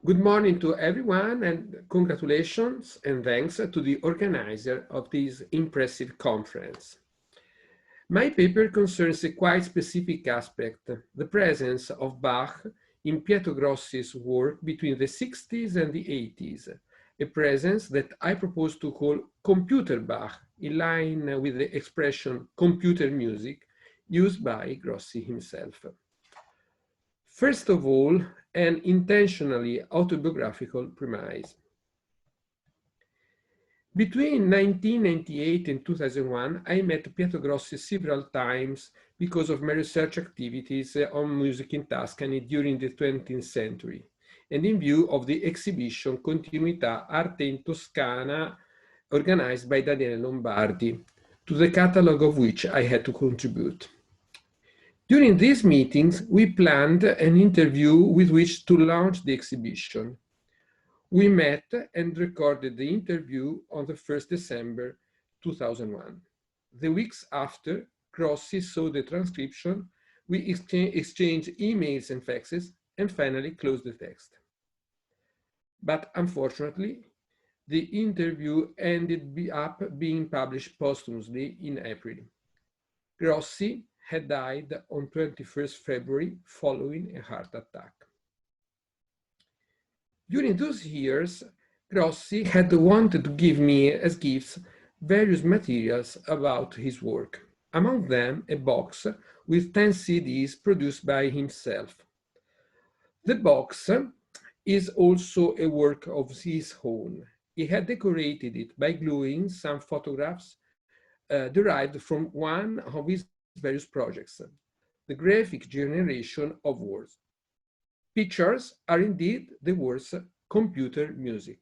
Good morning to everyone, and congratulations and thanks to the organizer of this impressive conference. My paper concerns a quite specific aspect, the presence of Bach in Pietro Grossi's work between the 60s and the 80s, a presence that I propose to call ComputerBach, in line with the expression computer music used by Grossi himself. First of all, an intentionally autobiographical premise. Between 1998 and 2001, I met Pietro Grossi several times because of my research activities on music in Tuscany during the 20th century, and in view of the exhibition Continuità Arte in Toscana organized by Daniele Lombardi, to the catalog of which I had to contribute. During these meetings, we planned an interview with which to launch the exhibition. We met and recorded the interview on the 1st December 2001. The weeks after, Grossi saw the transcription, we exchanged emails and faxes, and finally closed the text. But unfortunately, the interview ended up being published posthumously in April. Grossi had died on 21st February following a heart attack. During those years, Grossi had wanted to give me as gifts various materials about his work, among them a box with 10 CDs produced by himself. The box is also a work of his own. He had decorated it by gluing some photographs derived from one of his various projects, the graphic generation of words. Pictures are indeed the words computer music.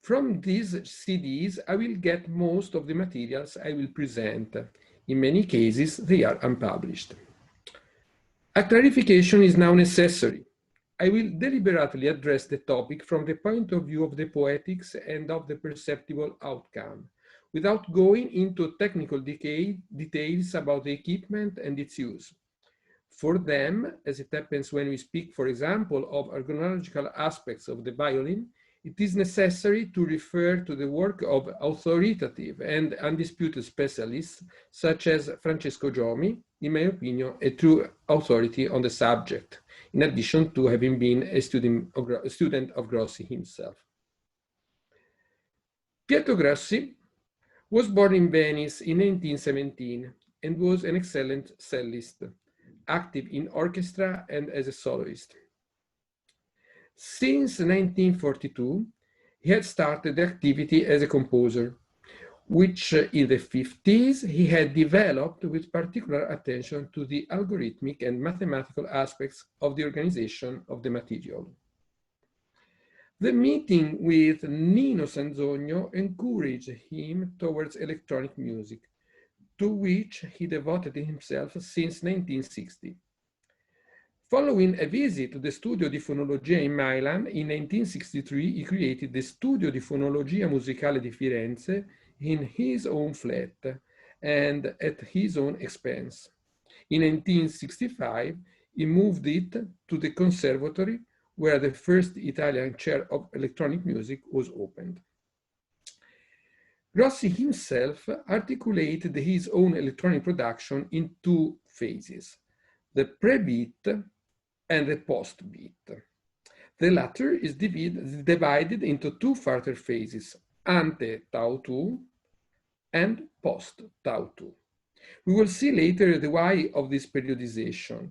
From these CDs, I will get most of the materials I will present. In many cases, they are unpublished. A clarification is now necessary. I will deliberately address the topic from the point of view of the poetics and of the perceptible outcome, without going into technical details about the equipment and its use. For them, as it happens when we speak, for example, of ergonomical aspects of the violin, it is necessary to refer to the work of authoritative and undisputed specialists, such as Francesco Giomi, in my opinion, a true authority on the subject, in addition to having been a student of Grossi himself. Pietro Grossi was born in Venice in 1917 and was an excellent cellist, active in orchestra and as a soloist. Since 1942, he had started activity as a composer, which in the 50s he had developed with particular attention to the algorithmic and mathematical aspects of the organization of the material. The meeting with Nino Sanzogno encouraged him towards electronic music, to which he devoted himself since 1960. Following a visit to the Studio di Fonologia in Milan, in 1963 he created the Studio di Fonologia Musicale di Firenze in his own flat and at his own expense. In 1965, he moved it to the Conservatory, where the first Italian chair of electronic music was opened. Grossi himself articulated his own electronic production in two phases, the pre-beat and the post-beat. The latter is divided into two further phases, ante Tau 2 and post Tau 2. We will see later the why of this periodization.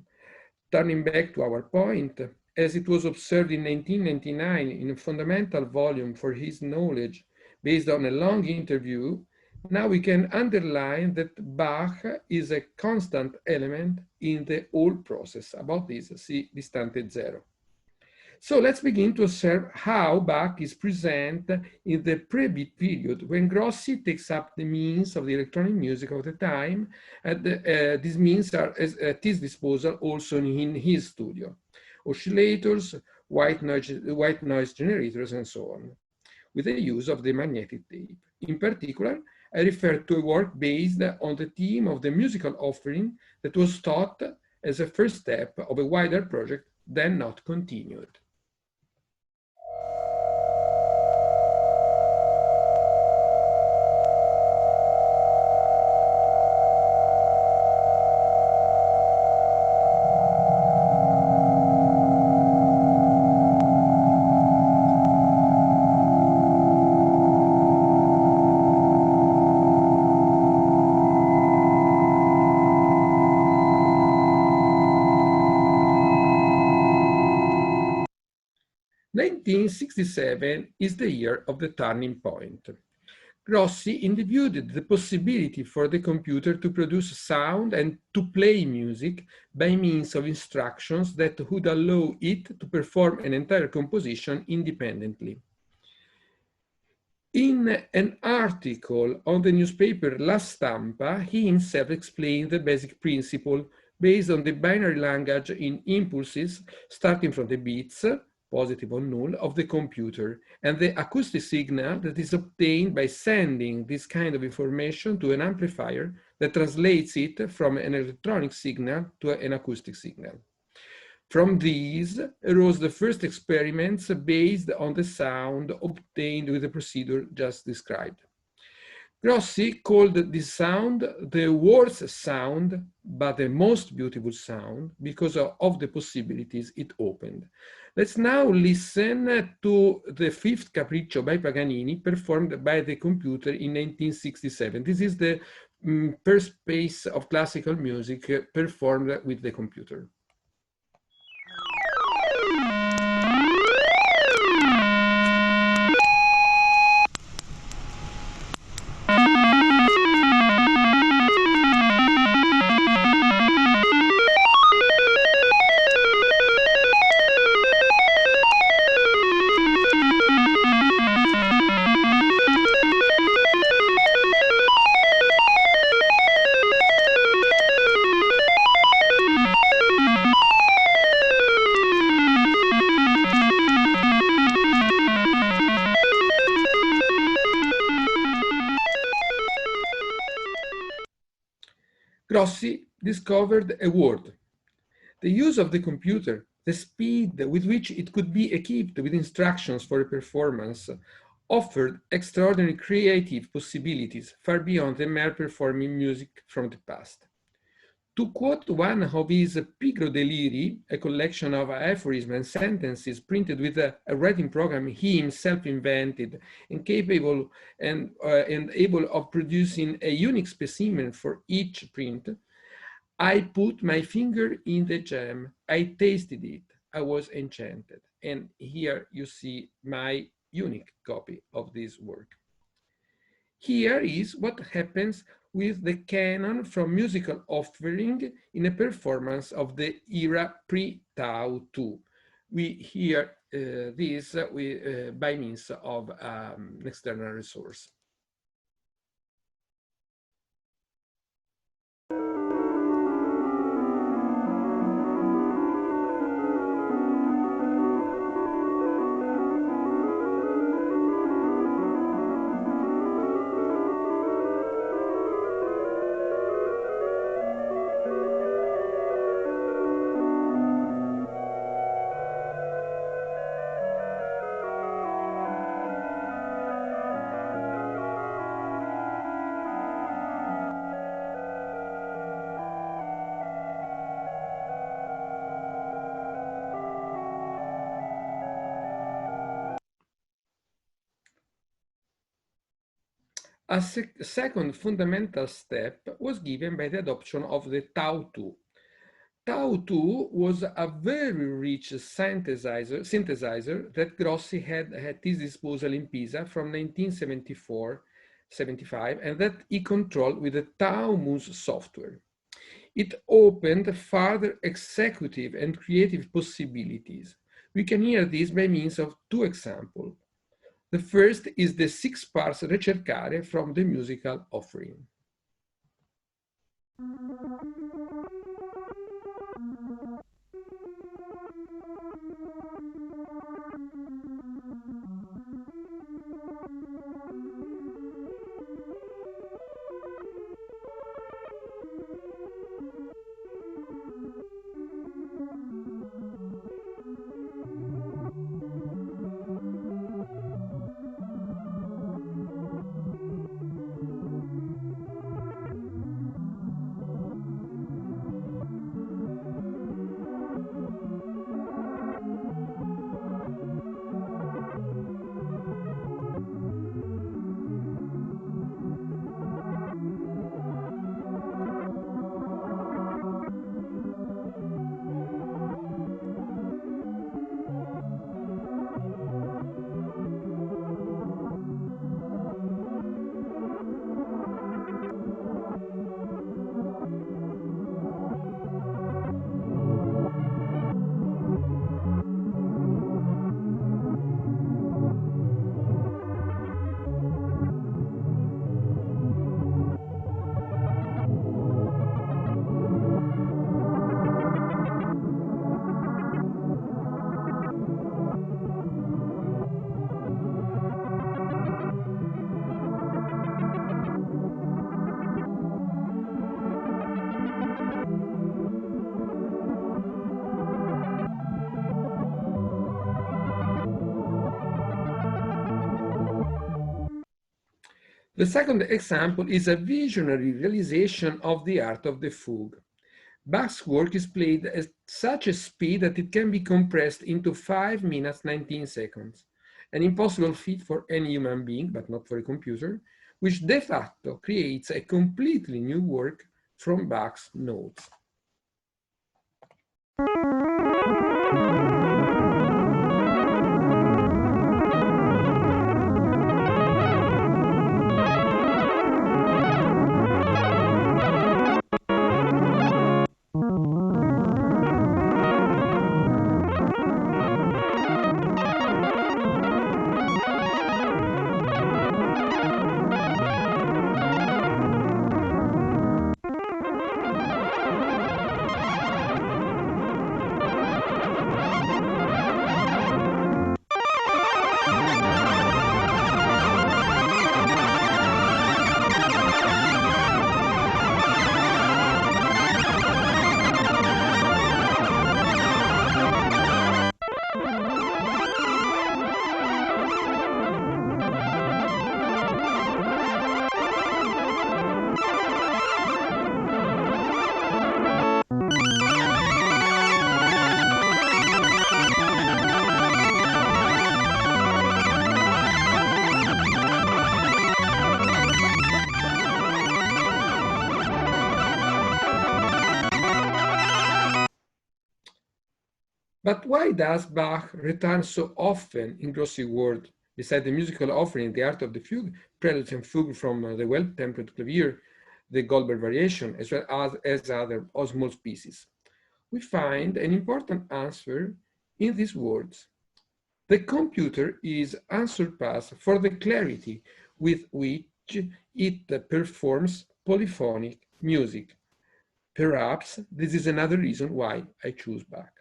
Turning back to our point, as it was observed in 1999 in a fundamental volume for his knowledge based on a long interview, now we can underline that Bach is a constant element in the whole process. About this, see Distante Zero. So let's begin to observe how Bach is present in the pre-beat period, when Grossi takes up the means of the electronic music of the time, and these means are at his disposal also in his studio. Oscillators, white noise generators, and so on, with the use of the magnetic tape. In particular, I refer to a work based on the theme of the musical offering that was taught as a first step of a wider project then not continued. (1967) is the year of the turning point. Grossi interviewed the possibility for the computer to produce sound and to play music by means of instructions that would allow it to perform an entire composition independently. In an article on the newspaper La Stampa, he himself explained the basic principle based on the binary language in impulses starting from the bits, positive or null, of the computer, and the acoustic signal that is obtained by sending this kind of information to an amplifier that translates it from an electronic signal to an acoustic signal. From these arose the first experiments based on the sound obtained with the procedure just described. Grossi called this sound the worst sound, but the most beautiful sound because of the possibilities it opened. Let's now listen to the fifth capriccio by Paganini performed by the computer in 1967. This is the first piece of classical music performed with the computer. Grossi discovered a word. The use of the computer, the speed with which it could be equipped with instructions for a performance, offered extraordinary creative possibilities far beyond the mere performing music from the past. To quote one of his Pigro Deliri, a collection of aphorisms and sentences printed with a writing program he himself invented and capable and able of producing a unique specimen for each print, I put my finger in the jam, I tasted it, I was enchanted. And here you see my unique copy of this work. Here is what happens with the canon from musical offering in a performance of the era pre-Tau 2. We hear this by means of an external resource. A second fundamental step was given by the adoption of the Tau 2. Tau 2 was a very rich synthesizer that Grossi had at his disposal in Pisa from 1974-75 and that he controlled with the Tau Mus software. It opened further executive and creative possibilities. We can hear this by means of two examples. The first is the 6 parts ricercare from the musical offering. The second example is a visionary realization of the art of the fugue. Bach's work is played at such a speed that it can be compressed into 5 minutes 19 seconds, an impossible feat for any human being, but not for a computer, which de facto creates a completely new work from Bach's notes. But why does Bach return so often in Grossi world, beside the musical offering, the art of the fugue, preludes and fugue from the well-tempered clavier, the Goldberg variation, as well as other small pieces? We find an important answer in these words. The computer is unsurpassed for the clarity with which it performs polyphonic music. Perhaps this is another reason why I choose Bach.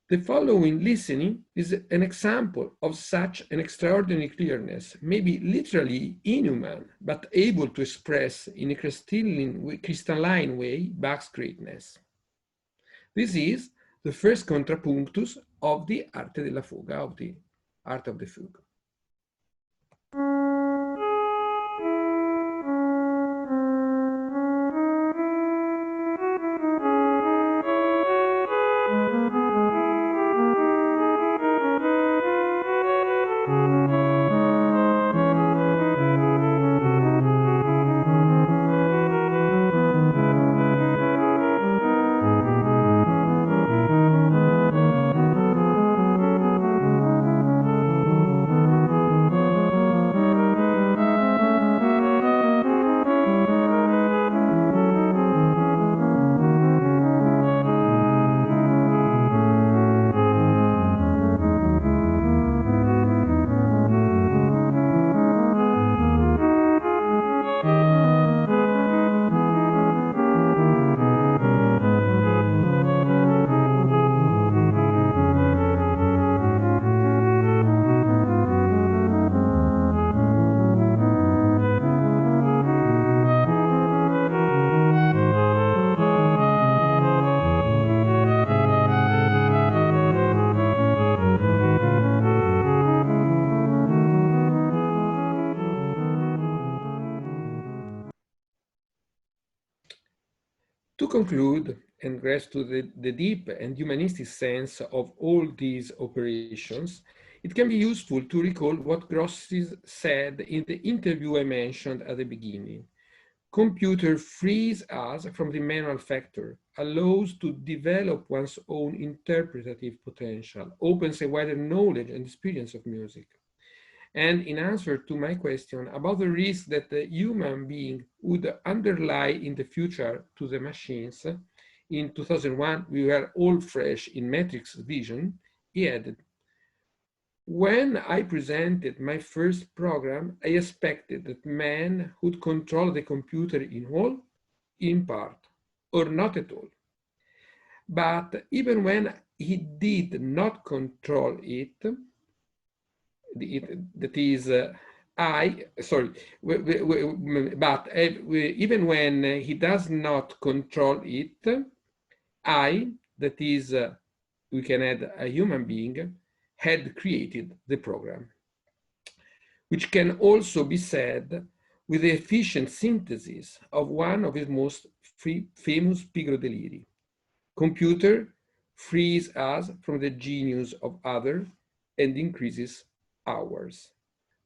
The following listening is an example of such an extraordinary clearness, maybe literally inhuman, but able to express in a crystalline way Bach's greatness. This is the first contrapunctus of the arte della fuga, of the art of the fugue. To conclude and grasp to the deep and humanistic sense of all these operations, it can be useful to recall what Grossi said in the interview I mentioned at the beginning. Computer frees us from the manual factor, allows to develop one's own interpretative potential, opens a wider knowledge and experience of music. And in answer to my question about the risk that the human being would underlie in the future to the machines, in 2001, we were all fresh in Matrix vision, he added, when I presented my first program, I expected that man would control the computer in whole, in part, or not at all. But even when he did not control it, that is, even when he does not control it, I, that is, we can add a human being, had created the program. which can also be said with the efficient synthesis of one of his most famous pigro deliri. Computer frees us from the genius of others and increases ours.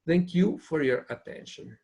Thank you for your attention.